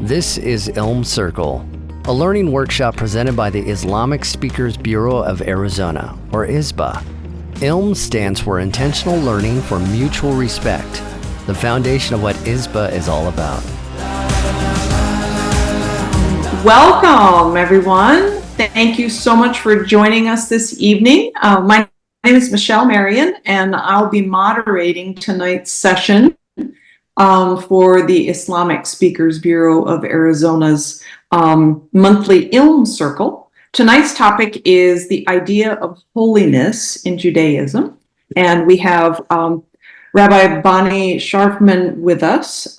This is ILM Circle, a learning workshop presented by the Islamic Speakers Bureau of Arizona, or ISBA. ILM stands for Intentional Learning for Mutual Respect, the foundation of what ISBA is all about. Welcome, everyone. Thank you so much for joining us this evening. My name is Michelle Marion, and I'll be moderating tonight's session for the Islamic Speakers Bureau of Arizona's monthly ILM Circle. Tonight's topic is the idea of holiness in Judaism, and we have Rabbi Bonnie Sharfman with us.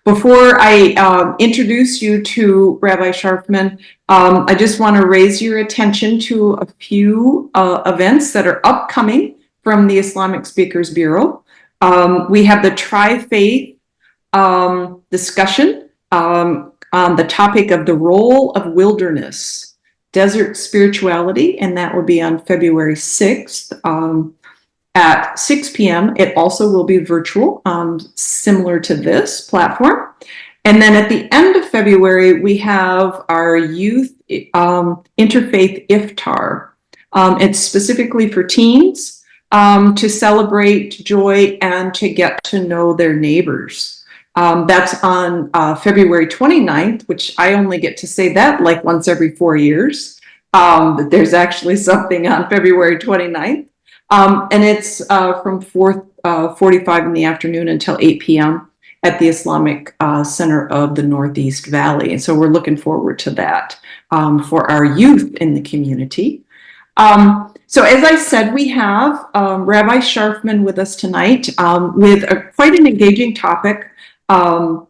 Before I introduce you to Rabbi Sharfman, I just want to raise your attention to a few events that are upcoming from the Islamic Speakers Bureau. We have the Tri-Faith discussion on the topic of the role of wilderness, desert spirituality, and that will be on February 6th at 6 p.m. It also will be virtual, similar to this platform. And then at the end of February, we have our youth interfaith iftar. It's specifically for teens. To celebrate joy and to get to know their neighbors. That's on February 29th, which I only get to say that like once every 4 years. But there's actually something on February 29th. And it's from 4:45 in the afternoon until 8 p.m. at the Islamic Center of the Northeast Valley. And so we're looking forward to that for our youth in the community. So as I said, we have Rabbi Sharfman with us tonight with quite an engaging topic. And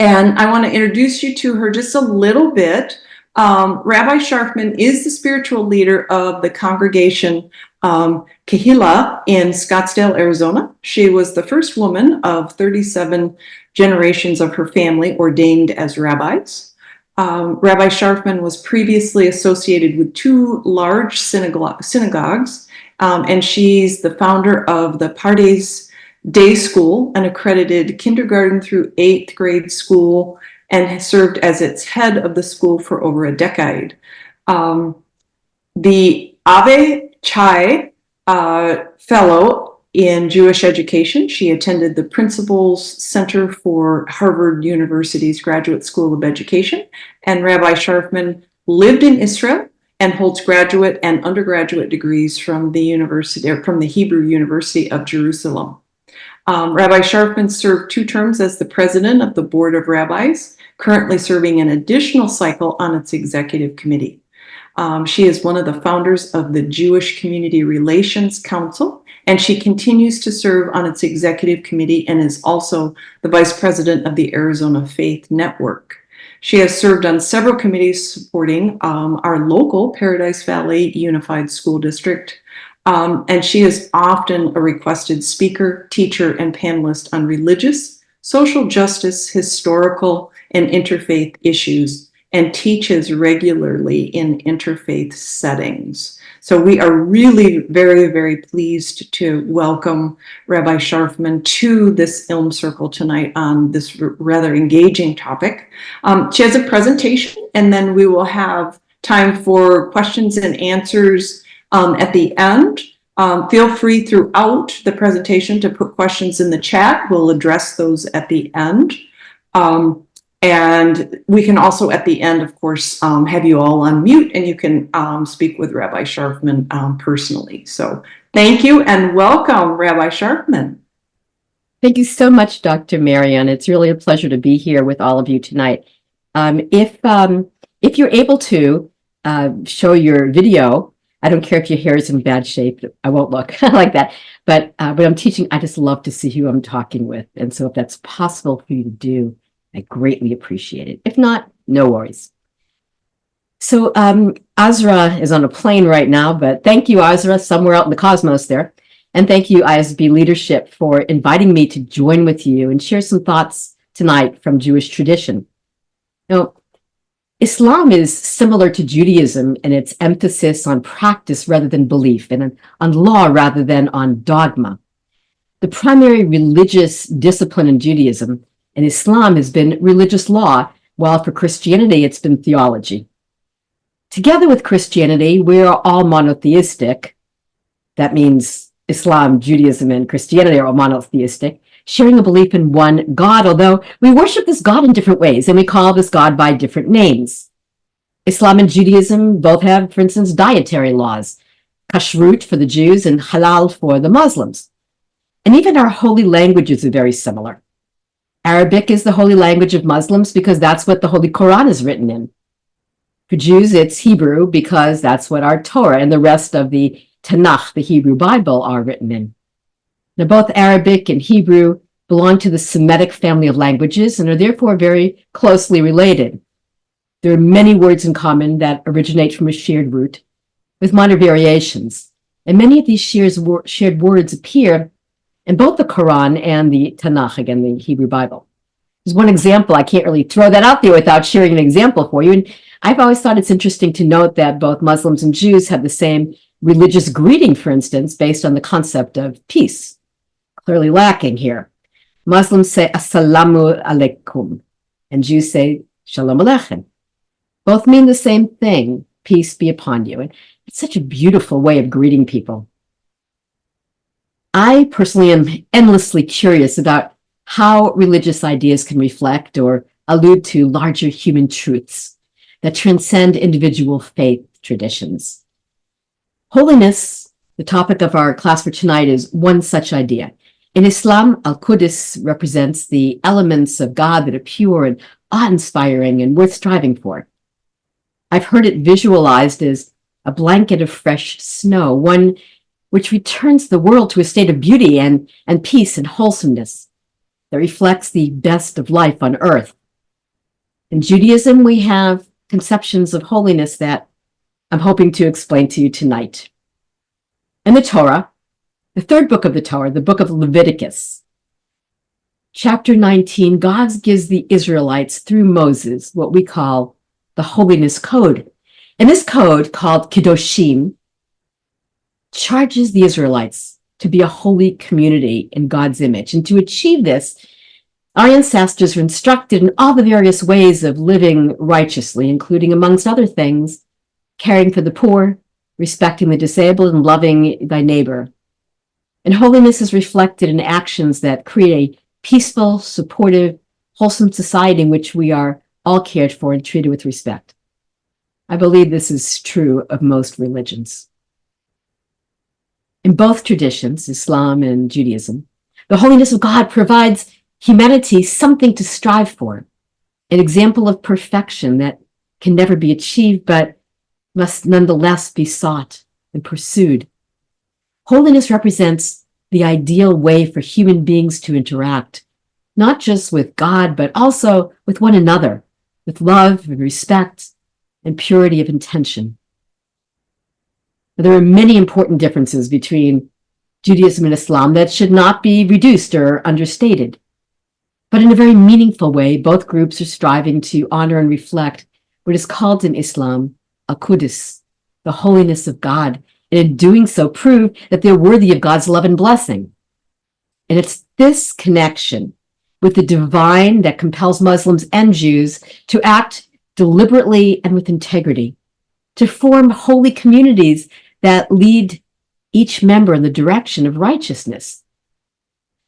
I want to introduce you to her just a little bit. Rabbi Sharfman is the spiritual leader of the congregation Kehillah in Scottsdale, Arizona. She was the first woman of 37 generations of her family ordained as rabbis. Rabbi Sharfman was previously associated with two large synagogues, and she's the founder of the Pardes Day School, an accredited kindergarten through 8th grade school, and has served as its head of the school for over a decade. The Ave Chai Fellow in Jewish Education. She attended the Principal's Center for Harvard University's Graduate School of Education, and Rabbi Sharfman lived in Israel and holds graduate and undergraduate degrees from the University, or from the Hebrew University of Jerusalem. Rabbi Sharfman served 2 terms as the president of the Board of Rabbis, currently serving an additional cycle on its executive committee. She is one of the founders of the Jewish Community Relations Council, and she continues to serve on its executive committee and is also the vice president of the Arizona Faith Network. She has served on several committees supporting our local Paradise Valley Unified School District, and she is often a requested speaker, teacher, and panelist on religious, social justice, historical, and interfaith issues, and teaches regularly in interfaith settings. So we are really very, very pleased to welcome Rabbi Sharfman to this ILM Circle tonight on this rather engaging topic. She has a presentation, and then we will have time for questions and answers at the end. Feel free throughout the presentation to put questions in the chat. We'll address those at the end. And we can also, at the end, of course, have you all on mute, and you can speak with Rabbi Sharfman personally. So thank you and welcome, Rabbi Sharfman. Thank you so much, Dr. Marion. It's really a pleasure to be here with all of you tonight. If you're able to show your video, I don't care if your hair is in bad shape. I won't look like that. But when I'm teaching, I just love to see who I'm talking with. And so if that's possible for you to do, I greatly appreciate it. If not, no worries. So Azra is on a plane right now, but thank you, Azra, somewhere out in the cosmos there. And thank you, ISB leadership, for inviting me to join with you and share some thoughts tonight from Jewish tradition. Now, Islam is similar to Judaism in its emphasis on practice rather than belief, and on law rather than on dogma. The primary religious discipline in Judaism and Islam has been religious law, while for Christianity, it's been theology. Together with Christianity, we are all monotheistic. That means Islam, Judaism, and Christianity are all monotheistic, sharing a belief in one God, although we worship this God in different ways, and we call this God by different names. Islam and Judaism both have, for instance, dietary laws, kashrut for the Jews and halal for the Muslims. And even our holy languages are very similar. Arabic is the holy language of Muslims because that's what the Holy Quran is written in. For Jews, it's Hebrew because that's what our Torah and the rest of the Tanakh, the Hebrew Bible, are written in. Now, both Arabic and Hebrew belong to the Semitic family of languages and are therefore very closely related. There are many words in common that originate from a shared root, with minor variations. And many of these shared words appear in both the Quran and the Tanakh, again, the Hebrew Bible. There's one example. I can't really throw that out there without sharing an example for you. And I've always thought it's interesting to note that both Muslims and Jews have the same religious greeting, for instance, based on the concept of peace. Clearly lacking here. Muslims say Assalamu alaikum, and Jews say Shalom aleichem. Both mean the same thing, peace be upon you. And it's such a beautiful way of greeting people. I personally am endlessly curious about how religious ideas can reflect or allude to larger human truths that transcend individual faith traditions. Holiness, the topic of our class for tonight, is one such idea. In Islam, Al-Qudus represents the elements of God that are pure and awe-inspiring and worth striving for. I've heard it visualized as a blanket of fresh snow, one which returns the world to a state of beauty and peace and wholesomeness that reflects the best of life on earth. In Judaism, we have conceptions of holiness that I'm hoping to explain to you tonight. In the Torah, the third book of the Torah, the book of Leviticus, chapter 19, God gives the Israelites through Moses what we call the Holiness Code. And this code, called Kedoshim, charges the Israelites to be a holy community in God's image. And to achieve this, our ancestors were instructed in all the various ways of living righteously, including, amongst other things, caring for the poor, respecting the disabled, and loving thy neighbor. And holiness is reflected in actions that create a peaceful, supportive, wholesome society in which we are all cared for and treated with respect. I believe this is true of most religions. In both traditions, Islam and Judaism, the holiness of God provides humanity something to strive for, an example of perfection that can never be achieved, but must nonetheless be sought and pursued. Holiness represents the ideal way for human beings to interact, not just with God, but also with one another, with love and respect and purity of intention. There are many important differences between Judaism and Islam that should not be reduced or understated. But in a very meaningful way, both groups are striving to honor and reflect what is called in Islam Al-Qudus, the holiness of God, and in doing so prove that they're worthy of God's love and blessing. And it's this connection with the divine that compels Muslims and Jews to act deliberately and with integrity, to form holy communities that lead each member in the direction of righteousness.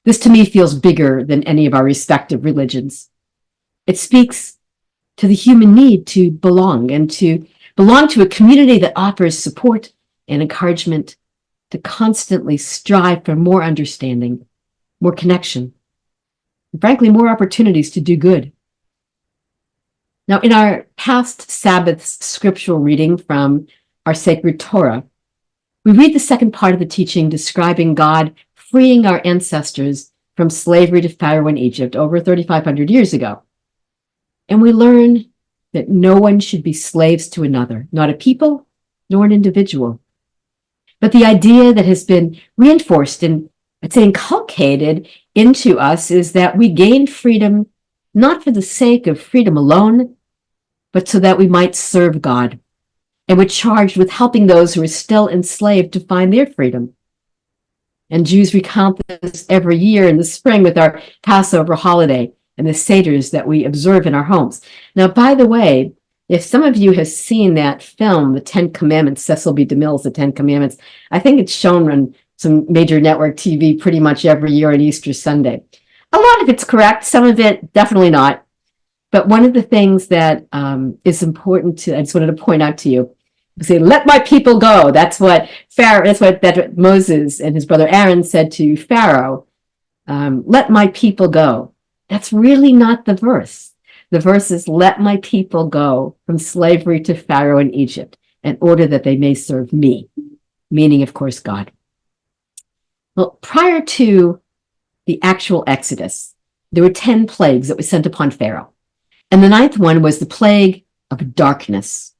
This to me feels bigger than any of our respective religions. It speaks to the human need to belong and to belong to a community that offers support and encouragement to constantly strive for more understanding, more connection, and frankly, more opportunities to do good. Now, in our past Sabbath's scriptural reading from our sacred Torah, we read the second part of the teaching describing God freeing our ancestors from slavery to Pharaoh in Egypt over 3,500 years ago. And we learn that no one should be slaves to another, not a people nor an individual. But the idea that has been reinforced and, I'd say, inculcated into us is that we gain freedom not for the sake of freedom alone, but so that we might serve God. And we're charged with helping those who are still enslaved to find their freedom. And Jews recount this every year in the spring with our Passover holiday, and the seders that we observe in our homes. Now, by the way, if some of you have seen that film, The 10 Commandments, Cecil B. DeMille's The 10 Commandments, I think it's shown on some major network TV pretty much every year on Easter Sunday. A lot of it's correct, some of it definitely not. But one of the things that is important I just wanted to point out to you, say, let my people go. That's what Moses and his brother Aaron said to Pharaoh. Let my people go. That's really not the verse. The verse is, let my people go from slavery to Pharaoh in Egypt in order that they may serve me, meaning, of course, God. Well, prior to the actual Exodus, there were 10 plagues that were sent upon Pharaoh. And the 9th one was the plague of darkness.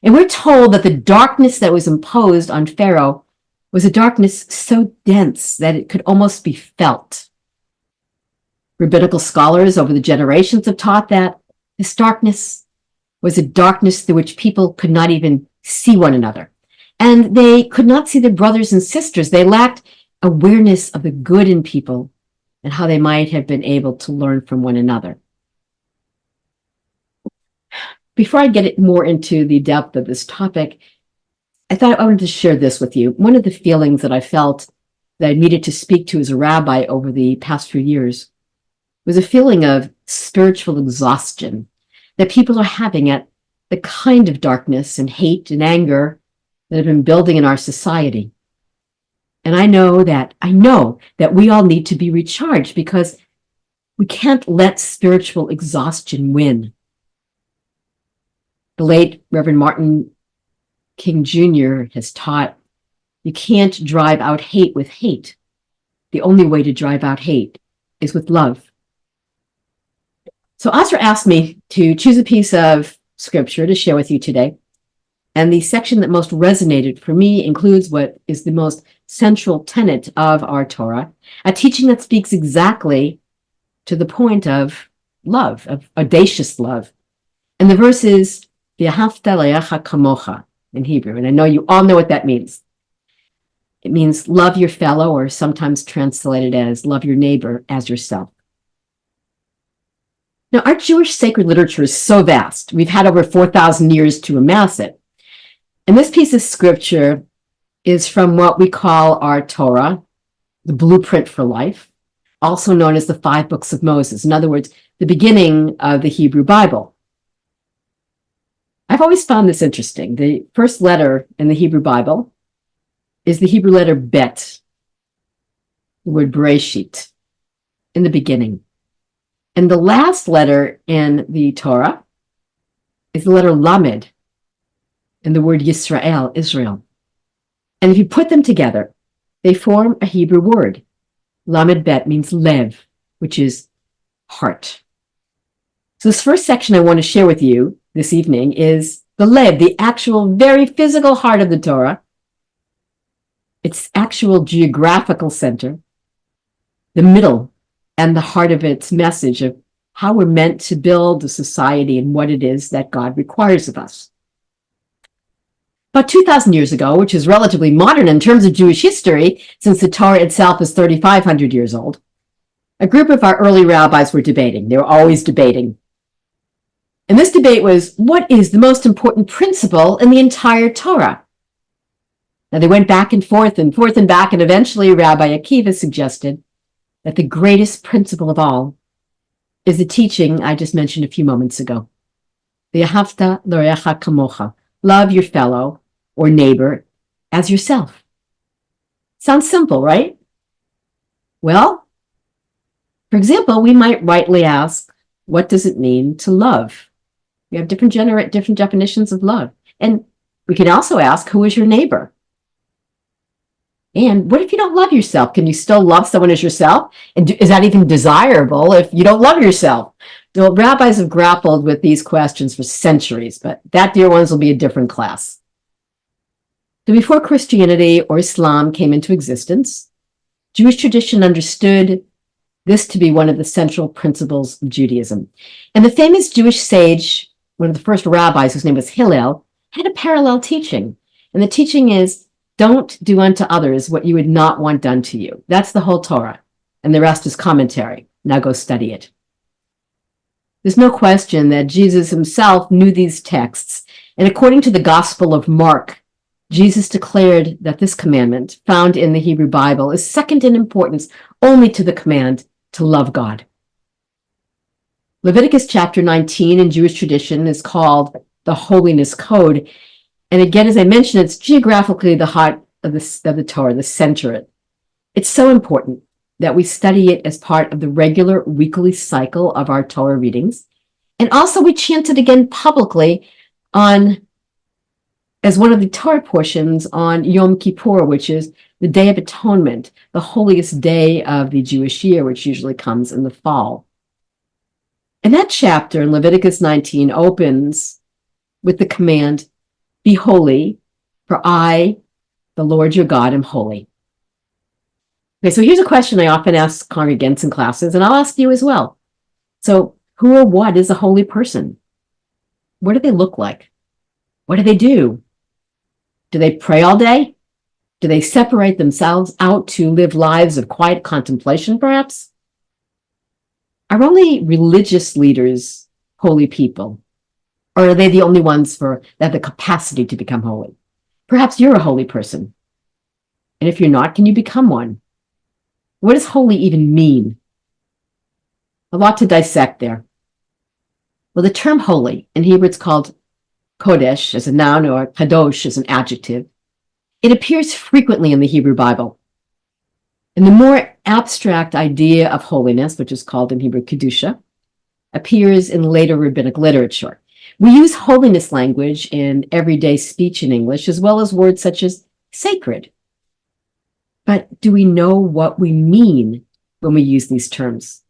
And we're told that the darkness that was imposed on Pharaoh was a darkness so dense that it could almost be felt. Rabbinical scholars over the generations have taught that this darkness was a darkness through which people could not even see one another. And they could not see their brothers and sisters. They lacked awareness of the good in people and how they might have been able to learn from one another. Before I get more into the depth of this topic, I thought I wanted to share this with you. One of the feelings that I felt that I needed to speak to as a rabbi over the past few years was a feeling of spiritual exhaustion that people are having at the kind of darkness and hate and anger that have been building in our society. And I know that we all need to be recharged because we can't let spiritual exhaustion win. The late Reverend Martin King Jr. has taught you can't drive out hate with hate. The only way to drive out hate is with love. So Asra asked me to choose a piece of scripture to share with you today. And the section that most resonated for me includes what is the most central tenet of our Torah, a teaching that speaks exactly to the point of love, of audacious love. And the verse is, V'ahavta l'reacha kamocha in Hebrew. And I know you all know what that means. It means love your fellow, or sometimes translated as love your neighbor as yourself. Now, our Jewish sacred literature is so vast. We've had over 4,000 years to amass it. And this piece of scripture is from what we call our Torah, the blueprint for life, also known as the 5 books of Moses. In other words, the beginning of the Hebrew Bible. I've always found this interesting. The first letter in the Hebrew Bible is the Hebrew letter Bet, the word Bereshit, in the beginning. And the last letter in the Torah is the letter Lamed, and the word Yisrael, Israel. And if you put them together, they form a Hebrew word. Lamed Bet means lev, which is heart. So this first section I want to share with you this evening is the lev, the actual very physical heart of the Torah, its actual geographical center, the middle and the heart of its message of how we're meant to build a society and what it is that God requires of us. About 2,000 years ago, which is relatively modern in terms of Jewish history, since the Torah itself is 3,500 years old, a group of our early rabbis were debating. They were always debating. And this debate was, what is the most important principle in the entire Torah? Now, they went back and forth and back, and eventually Rabbi Akiva suggested that the greatest principle of all is the teaching I just mentioned a few moments ago. V'ahavta l'reacha kamocha. Love your fellow or neighbor as yourself. Sounds simple, right? Well, for example, we might rightly ask, what does it mean to love? We have different definitions of love. And we can also ask, who is your neighbor? And what if you don't love yourself? Can you still love someone as yourself? And is that even desirable if you don't love yourself? Well, rabbis have grappled with these questions for centuries, but that, dear ones, will be a different class. So before Christianity or Islam came into existence, Jewish tradition understood this to be one of the central principles of Judaism. And the famous Jewish sage, one of the first rabbis, whose name was Hillel, had a parallel teaching. And the teaching is, don't do unto others what you would not want done to you. That's the whole Torah. And the rest is commentary. Now go study it. There's no question that Jesus himself knew these texts. And according to the Gospel of Mark, Jesus declared that this commandment, found in the Hebrew Bible, is second in importance only to the command to love God. Leviticus chapter 19 in Jewish tradition is called the Holiness Code. And again, as I mentioned, it's geographically the heart of the Torah, the center. It's so important that we study it as part of the regular weekly cycle of our Torah readings. And also we chant it again publicly as one of the Torah portions on Yom Kippur, which is the Day of Atonement, the holiest day of the Jewish year, which usually comes in the fall. And that chapter in Leviticus 19 opens with the command, "Be holy, for I, the Lord your God, am holy." Okay, so here's a question I often ask congregants in classes, and I'll ask you as well. So who or what is a holy person? What do they look like? What do they do? Do they pray all day? Do they separate themselves out to live lives of quiet contemplation, perhaps? Are only religious leaders holy people? Or are they the only ones that have the capacity to become holy? Perhaps you're a holy person. And if you're not, can you become one? What does holy even mean? A lot to dissect there. Well, the term holy, in Hebrew it's called kodesh as a noun or kadosh as an adjective. It appears frequently in the Hebrew Bible. And the more abstract idea of holiness, which is called in Hebrew kedusha, appears in later rabbinic literature. We use holiness language in everyday speech in English, as well as words such as sacred. But do we know what we mean when we use these terms?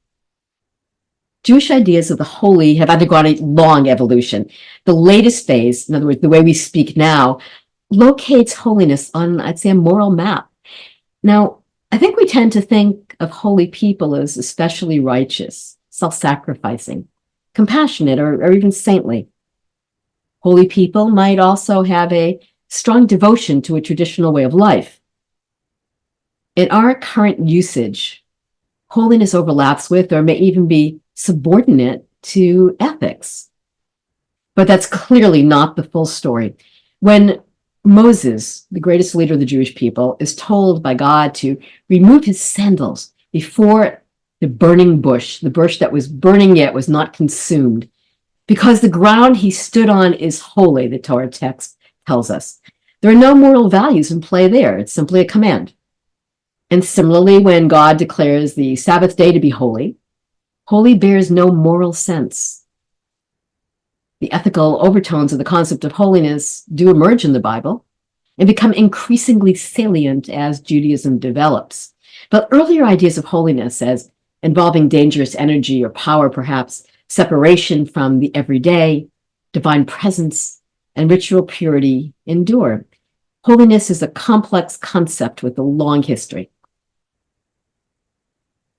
Jewish ideas of the holy have undergone a long evolution. The latest phase, in other words, the way we speak now, locates holiness on, I'd say, a moral map. Now, I think we tend to think of holy people as especially righteous, self-sacrificing, compassionate, or even saintly. Holy people might also have a strong devotion to a traditional way of life. In our current usage, holiness overlaps with or may even be subordinate to ethics. But that's clearly not the full story. When Moses, the greatest leader of the Jewish people, is told by God to remove his sandals before the burning bush, the bush that was burning yet was not consumed, because the ground he stood on is holy, the Torah text tells us. There are no moral values in play there. It's simply a command. And similarly, when God declares the Sabbath day to be holy, holy bears no moral sense. The ethical overtones of the concept of holiness do emerge in the Bible and become increasingly salient as Judaism develops. But earlier ideas of holiness as involving dangerous energy or power, perhaps separation from the everyday, divine presence, and ritual purity endure. Holiness is a complex concept with a long history.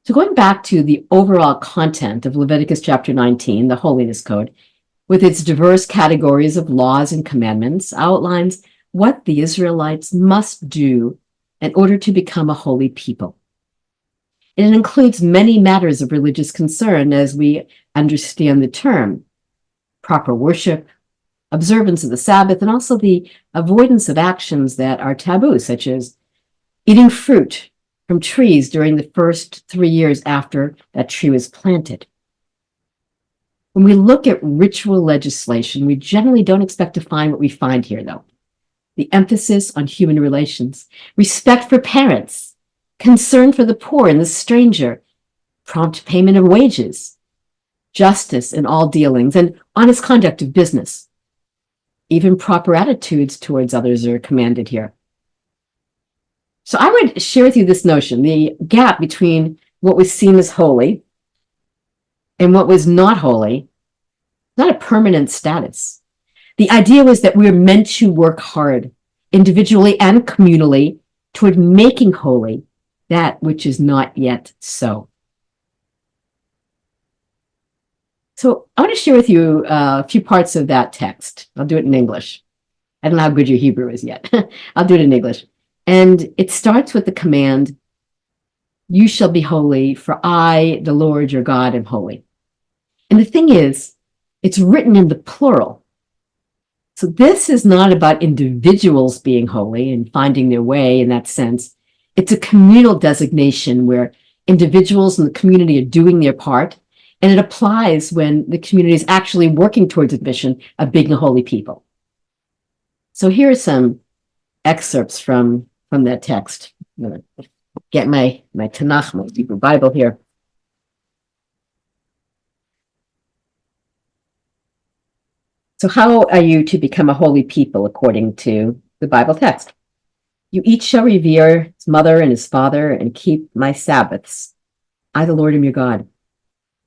So going back to the overall content of Leviticus chapter 19, the Holiness Code, with its diverse categories of laws and commandments, outlines what the Israelites must do in order to become a holy people. And it includes many matters of religious concern as we understand the term: proper worship, observance of the Sabbath, and also the avoidance of actions that are taboo, such as eating fruit from trees during the first 3 years after that tree was planted. When we look at ritual legislation, we generally don't expect to find what we find here, though. The emphasis on human relations, respect for parents, concern for the poor and the stranger, prompt payment of wages, justice in all dealings, and honest conduct of business. Even proper attitudes towards others are commanded here. So I would share with you this notion, the gap between what was seen as holy and what was not holy, not a permanent status. The idea was that we were meant to work hard, individually and communally, toward making holy that which is not yet so. So I want to share with you a few parts of that text. I'll do it in English. I don't know how good your Hebrew is yet. I'll do it in English. And it starts with the command, "You shall be holy, for I, the Lord your God, am holy." And the thing is, it's written in the plural. So this is not about individuals being holy and finding their way in that sense. It's a communal designation where individuals in the community are doing their part, and it applies when the community is actually working towards a mission of being a holy people. So here are some excerpts from that text. I'm going to get my Tanakh, my Hebrew Bible here. So how are you to become a holy people according to the Bible text? You each shall revere his mother and his father and keep my Sabbaths. I, the Lord, am your God.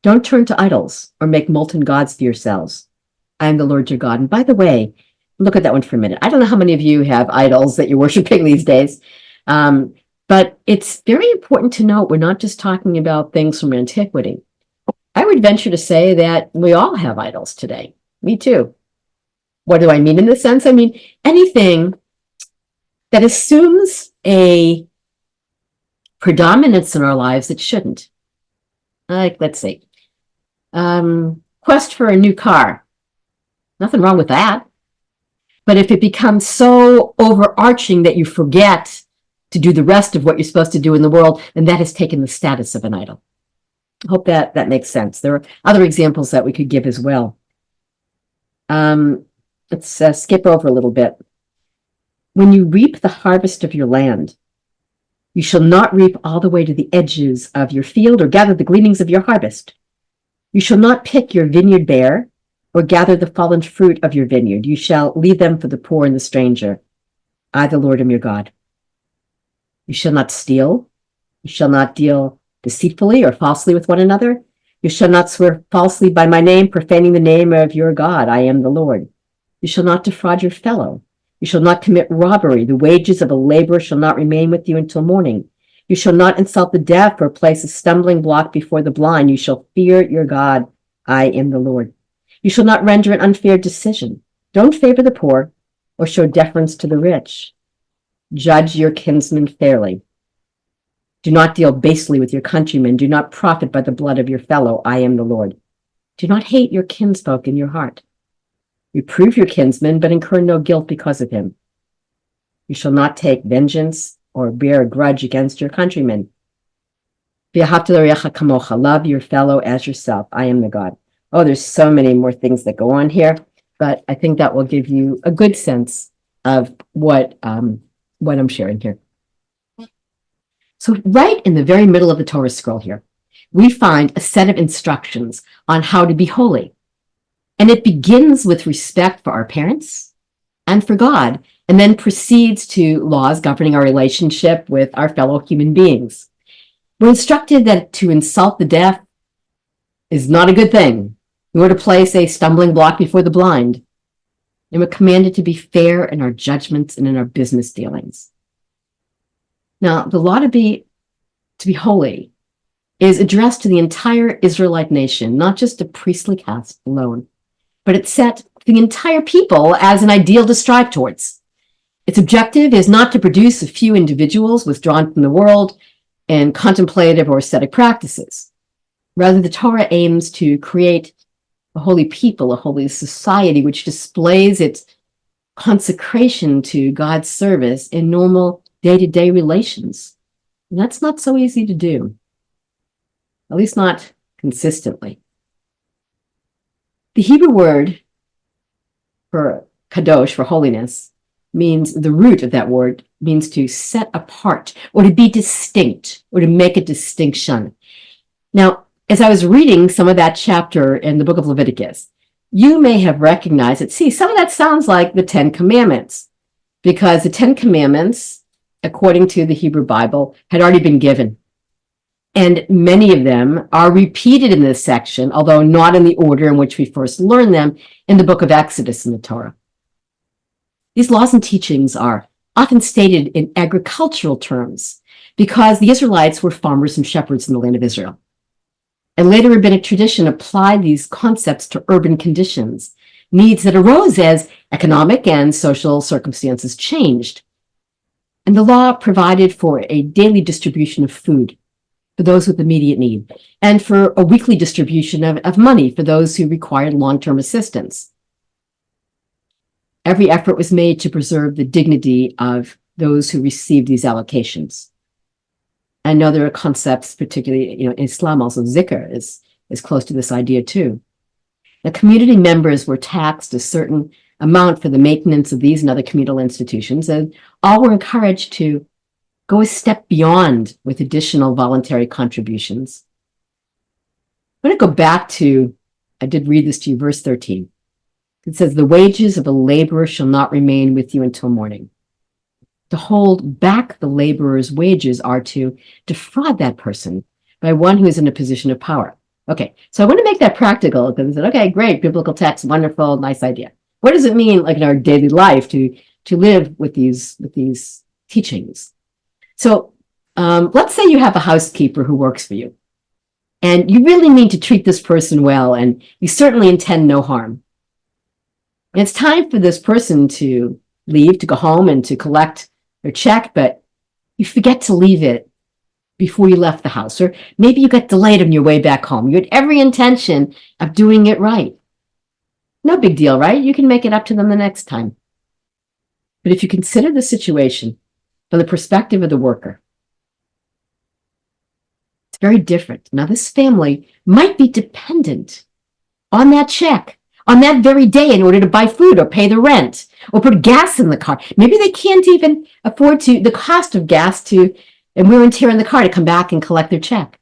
Don't turn to idols or make molten gods for yourselves. I am the Lord your God. And by the way, look at that one for a minute. I don't know how many of you have idols that you're worshiping these days, but it's very important to note we're not just talking about things from antiquity. I would venture to say that we all have idols today. Me too. What do I mean in this sense? I mean, anything that assumes a predominance in our lives that shouldn't. Like, let's see, quest for a new car. Nothing wrong with that. But if it becomes so overarching that you forget to do the rest of what you're supposed to do in the world, then that has taken the status of an idol. I hope that makes sense. There are other examples that we could give as well. Let's skip over a little bit. When you reap the harvest of your land, you shall not reap all the way to the edges of your field or gather the gleanings of your harvest. You shall not pick your vineyard bare or gather the fallen fruit of your vineyard. You shall leave them for the poor and the stranger. I, the Lord, am your God. You shall not steal. You shall not deal deceitfully or falsely with one another. You shall not swear falsely by my name, profaning the name of your God. I am the Lord. You shall not defraud your fellow. You shall not commit robbery. The wages of a laborer shall not remain with you until morning. You shall not insult the deaf or place a stumbling block before the blind. You shall fear your God. I am the Lord. You shall not render an unfair decision. Don't favor the poor or show deference to the rich. Judge your kinsmen fairly. Do not deal basely with your countrymen. Do not profit by the blood of your fellow. I am the Lord. Do not hate your kinsfolk in your heart. Reprove your kinsman, but incur no guilt because of him. You shall not take vengeance or bear a grudge against your countrymen. Love your fellow as yourself. I am the God. Oh, there's so many more things that go on here, but I think that will give you a good sense of what I'm sharing here. So right in the very middle of the Torah scroll here, we find a set of instructions on how to be holy. And it begins with respect for our parents and for God, and then proceeds to laws governing our relationship with our fellow human beings. We're instructed that to insult the deaf is not a good thing, nor to place a stumbling block before the blind. And we're commanded to be fair in our judgments and in our business dealings. Now, the law to be holy is addressed to the entire Israelite nation, not just a priestly caste alone, but it's set the entire people as an ideal to strive towards. Its objective is not to produce a few individuals withdrawn from the world in contemplative or ascetic practices. Rather, the Torah aims to create a holy people, a holy society, which displays its consecration to God's service in normal day-to-day relations. And that's not so easy to do, at least not consistently. The Hebrew word for kadosh, for holiness, means, the root of that word means to set apart or to be distinct or to make a distinction. Now, as I was reading some of that chapter in the book of Leviticus, you may have recognized it. See, some of that sounds like the 10 Commandments, because the 10 Commandments, according to the Hebrew Bible, had already been given. And many of them are repeated in this section, although not in the order in which we first learned them in the book of Exodus in the Torah. These laws and teachings are often stated in agricultural terms because the Israelites were farmers and shepherds in the land of Israel. And later rabbinic tradition applied these concepts to urban conditions, needs that arose as economic and social circumstances changed. And the law provided for a daily distribution of food. for those with immediate need, and for a weekly distribution of money for those who required long-term assistance. Every effort was made to preserve the dignity of those who received these allocations. I know there are concepts, particularly, in Islam also, zikr is close to this idea too. The community members were taxed a certain amount for the maintenance of these and other communal institutions, and all were encouraged to go a step beyond with additional voluntary contributions. I'm going to go back to, I did read this to you, verse 13. It says, the wages of a laborer shall not remain with you until morning. To hold back the laborer's wages are to defraud that person by one who is in a position of power. Okay, so I want to make that practical, because I said, okay, great, biblical text, wonderful, nice idea. What does it mean, like in our daily life, to live with these teachings? So let's say you have a housekeeper who works for you, and you really need to treat this person well, and you certainly intend no harm. And it's time for this person to leave, to go home and to collect their check, but you forget to leave it before you left the house, or maybe you got delayed on your way back home. You had every intention of doing it right. No big deal, right? You can make it up to them the next time. But if you consider the situation from the perspective of the worker, it's very different. Now, this family might be dependent on that check on that very day in order to buy food or pay the rent or put gas in the car. Maybe they can't even afford the cost of gas and wear and tear in the car to come back and collect their check.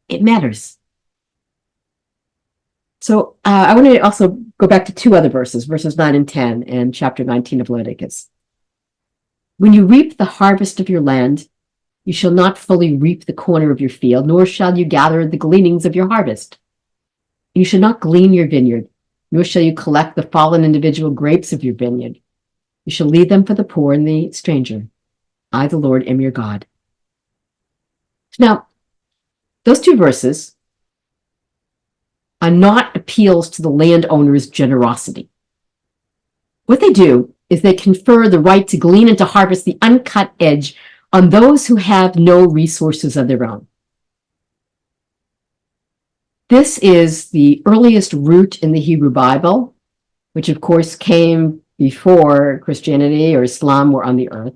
It matters. So I want to also go back to two other verses 9 and 10 and chapter 19 of Leviticus. When you reap the harvest of your land, you shall not fully reap the corner of your field, nor shall you gather the gleanings of your harvest. You shall not glean your vineyard, nor shall you collect the fallen individual grapes of your vineyard. You shall leave them for the poor and the stranger. I, the Lord, am your God. Now, those two verses are not appeals to the landowner's generosity. What they do is they confer the right to glean and to harvest the uncut edge on those who have no resources of their own. This is the earliest root in the Hebrew Bible, which of course came before Christianity or Islam were on the earth.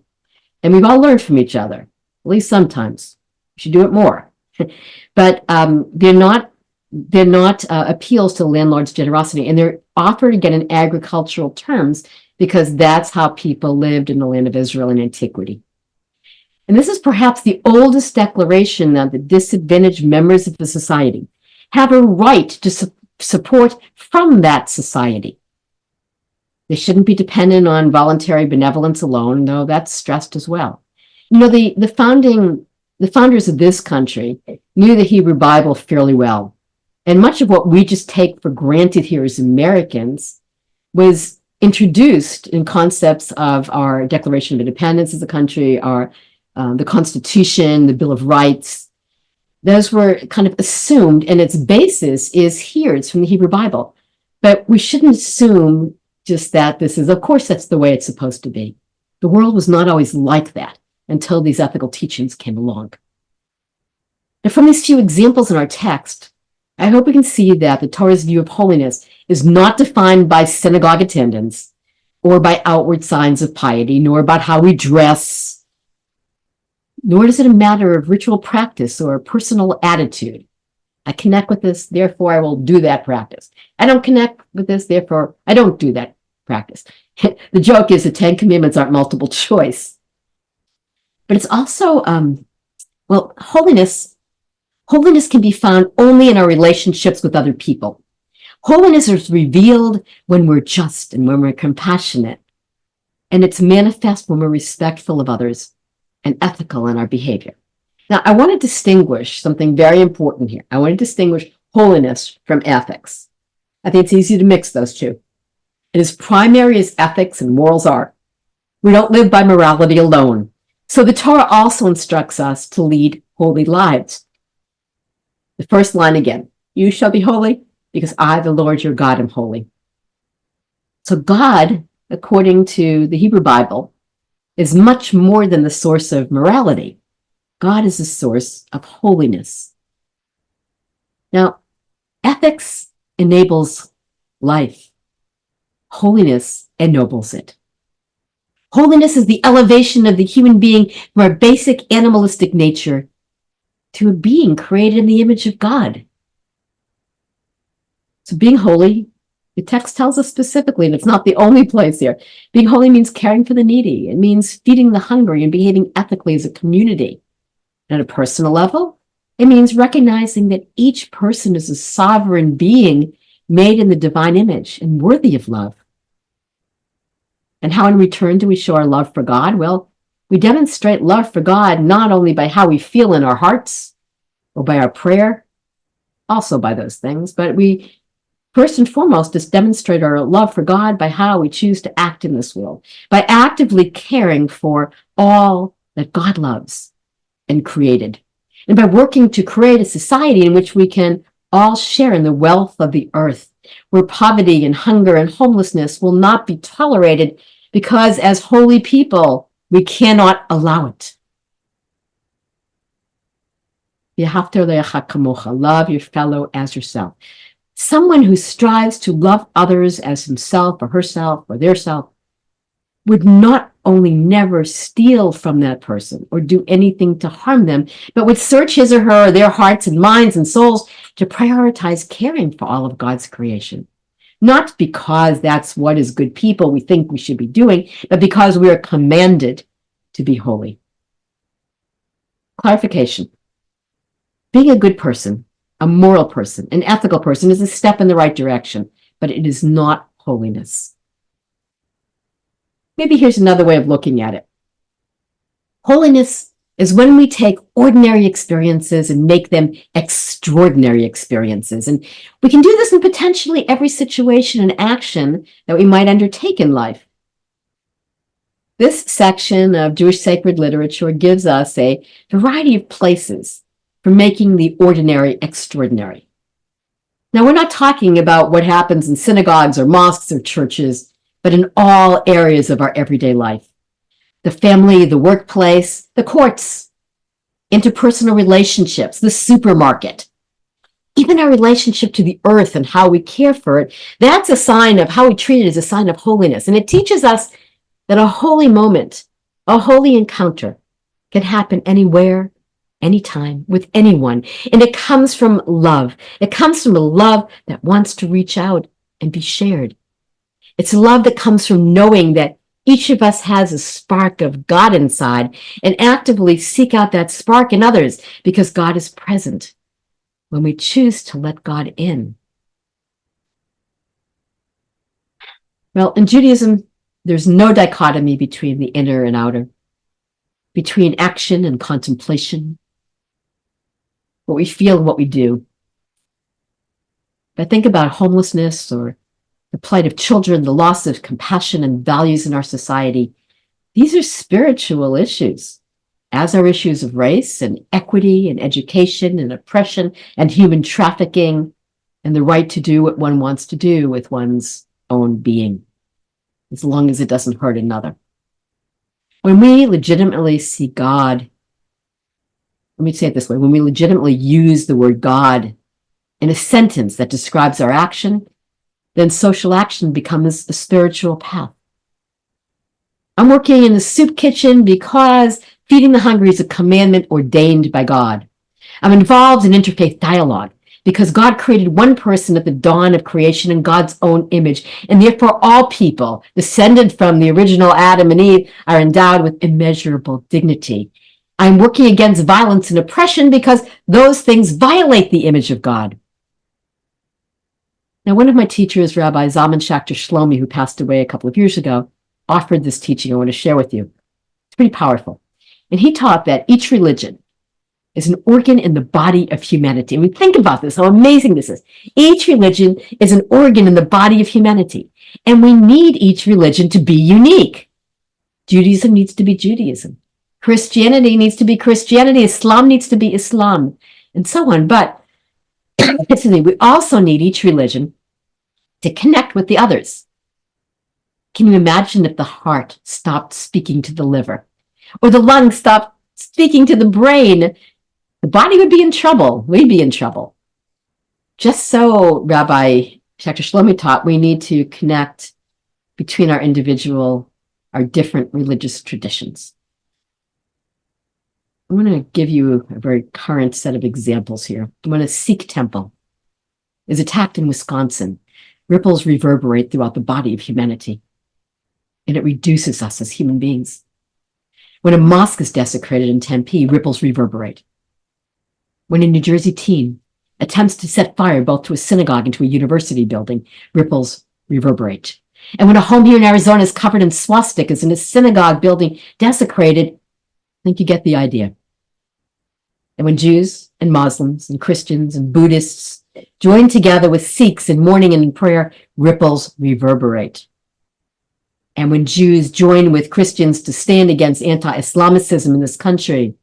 And we've all learned from each other, at least sometimes. We should do it more. But they're not appeals to the landlord's generosity, and they're offered again in agricultural terms because that's how people lived in the land of Israel in antiquity. And this is perhaps the oldest declaration that the disadvantaged members of the society have a right to support from that society. They shouldn't be dependent on voluntary benevolence alone, though that's stressed as well. The founders of this country knew the Hebrew Bible fairly well. And much of what we just take for granted here as Americans was introduced in concepts of our Declaration of Independence as a country, the Constitution, the Bill of Rights. Those were kind of assumed, and its basis is here. It's from the Hebrew Bible. But we shouldn't assume just that of course, that's the way it's supposed to be. The world was not always like that until these ethical teachings came along. Now, from these few examples in our text, I hope we can see that the Torah's view of holiness is not defined by synagogue attendance or by outward signs of piety, nor about how we dress, nor is it a matter of ritual practice or personal attitude. I connect with this, therefore I will do that practice. I don't connect with this, therefore I don't do that practice. The joke is the 10 Commandments aren't multiple choice. But it's also, holiness can be found only in our relationships with other people. Holiness is revealed when we're just and when we're compassionate. And it's manifest when we're respectful of others and ethical in our behavior. Now, I want to distinguish something very important here. I want to distinguish holiness from ethics. I think it's easy to mix those two. And as primary as ethics and morals are, we don't live by morality alone. So the Torah also instructs us to lead holy lives. The first line again, you shall be holy because I, the Lord your God, am holy. So God, according to the Hebrew Bible, is much more than the source of morality. God is the source of holiness. Now, ethics enables life. Holiness ennobles it. Holiness is the elevation of the human being from our basic animalistic nature to a being created in the image of God. So being holy, the text tells us specifically, and it's not the only place here, being holy means caring for the needy. It means feeding the hungry and behaving ethically as a community. And at a personal level, it means recognizing that each person is a sovereign being made in the divine image and worthy of love. And how in return do we show our love for God? Well, we demonstrate love for God not only by how we feel in our hearts or by our prayer, also by those things, but we first and foremost just demonstrate our love for God by how we choose to act in this world, by actively caring for all that God loves and created, and by working to create a society in which we can all share in the wealth of the earth, where poverty and hunger and homelessness will not be tolerated, because as holy people, we cannot allow it. Love your fellow as yourself. Someone who strives to love others as himself or herself or their self would not only never steal from that person or do anything to harm them, but would search his or her, their hearts and minds and souls to prioritize caring for all of God's creation. Not because that's what as good people we think we should be doing, but because we are commanded to be holy. Clarification. Being a good person, a moral person, an ethical person is a step in the right direction, but it is not holiness. Maybe here's another way of looking at it. Holiness is when we take ordinary experiences and make them extraordinary experiences. And we can do this in potentially every situation and action that we might undertake in life. This section of Jewish sacred literature gives us a variety of places for making the ordinary extraordinary. Now, we're not talking about what happens in synagogues or mosques or churches, but in all areas of our everyday life. The family, the workplace, the courts, interpersonal relationships, the supermarket, even our relationship to the earth and how we care for it. That's a sign of how we treat it as a sign of holiness. And it teaches us that a holy moment, a holy encounter can happen anywhere, anytime, with anyone. And it comes from love. It comes from a love that wants to reach out and be shared. It's love that comes from knowing that each of us has a spark of God inside and actively seek out that spark in others because God is present when we choose to let God in. Well, in Judaism, there's no dichotomy between the inner and outer, between action and contemplation, what we feel and what we do. If I think about homelessness or the plight of children, the loss of compassion and values in our society, these are spiritual issues, as are issues of race and equity and education and oppression and human trafficking and the right to do what one wants to do with one's own being, as long as it doesn't hurt another. When we legitimately see God, let me say it this way, when we legitimately use the word God in a sentence that describes our action, then social action becomes a spiritual path. I'm working in the soup kitchen because feeding the hungry is a commandment ordained by God. I'm involved in interfaith dialogue because God created one person at the dawn of creation in God's own image, and therefore all people descended from the original Adam and Eve are endowed with immeasurable dignity. I'm working against violence and oppression because those things violate the image of God. Now, one of my teachers, Rabbi Zalman Schachter Shlomi, who passed away a couple of years ago, offered this teaching I want to share with you. It's pretty powerful. And he taught that each religion is an organ in the body of humanity. I mean, think about this, how amazing this is. Each religion is an organ in the body of humanity. And we need each religion to be unique. Judaism needs to be Judaism. Christianity needs to be Christianity. Islam needs to be Islam, and so on. But we also need each religion to connect with the others. Can you imagine if the heart stopped speaking to the liver, or the lungs stopped speaking to the brain, the body would be in trouble. We'd be in trouble. Just so Rabbi Dr. Shlomi taught, we need to connect between our different religious traditions. I'm going to give you a very current set of examples here. When a Sikh temple is attacked in Wisconsin, ripples reverberate throughout the body of humanity, and it reduces us as human beings. When a mosque is desecrated in Tempe, ripples reverberate. When a New Jersey teen attempts to set fire both to a synagogue and to a university building, ripples reverberate. And when a home here in Arizona is covered in swastikas and a synagogue building desecrated, I think you get the idea. And when Jews and Muslims and Christians and Buddhists join together with Sikhs in mourning and in prayer, ripples reverberate. And when Jews join with Christians to stand against anti-Islamicism in this country,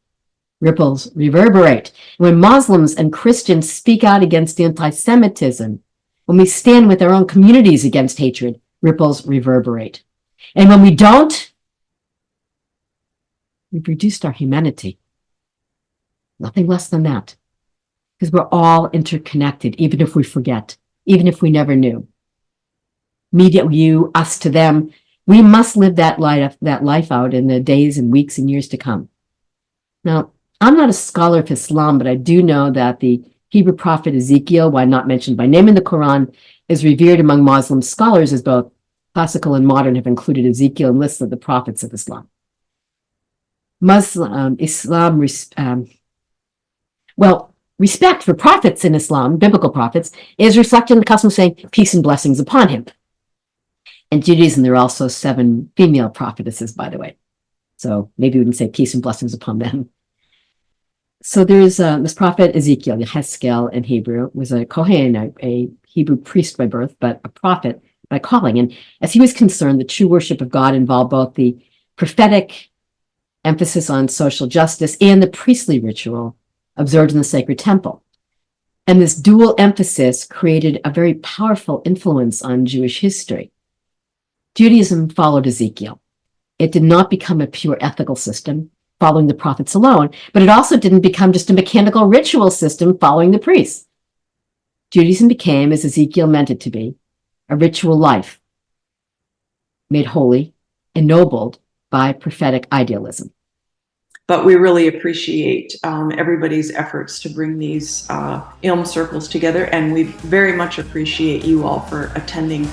ripples reverberate. When Muslims and Christians speak out against anti-Semitism, when we stand with our own communities against hatred, ripples reverberate. And when we don't, we've reduced our humanity. Nothing less than that. Because we're all interconnected, even if we forget, even if we never knew. Me to you, us to them. We must live that life out in the days and weeks and years to come. Now, I'm not a scholar of Islam, but I do know that the Hebrew prophet Ezekiel, while not mentioned by name in the Quran, is revered among Muslim scholars as both classical and modern have included Ezekiel in lists of the prophets of Islam. Respect for prophets in Islam, biblical prophets, is reflected in the custom of saying peace and blessings upon him. In Judaism, there are also 7 female prophetesses, by the way. So maybe we can say peace and blessings upon them. So there's this prophet Ezekiel, Yehezkel in Hebrew, was a Kohen, a Hebrew priest by birth, but a prophet by calling. And as he was concerned, the true worship of God involved both the prophetic emphasis on social justice and the priestly ritual observed in the sacred temple. And this dual emphasis created a very powerful influence on Jewish history. Judaism followed Ezekiel. It did not become a pure ethical system following the prophets alone, but it also didn't become just a mechanical ritual system following the priests. Judaism became, as Ezekiel meant it to be, a ritual life made holy, ennobled by prophetic idealism. But we really appreciate everybody's efforts to bring these ILM circles together, and we very much appreciate you all for attending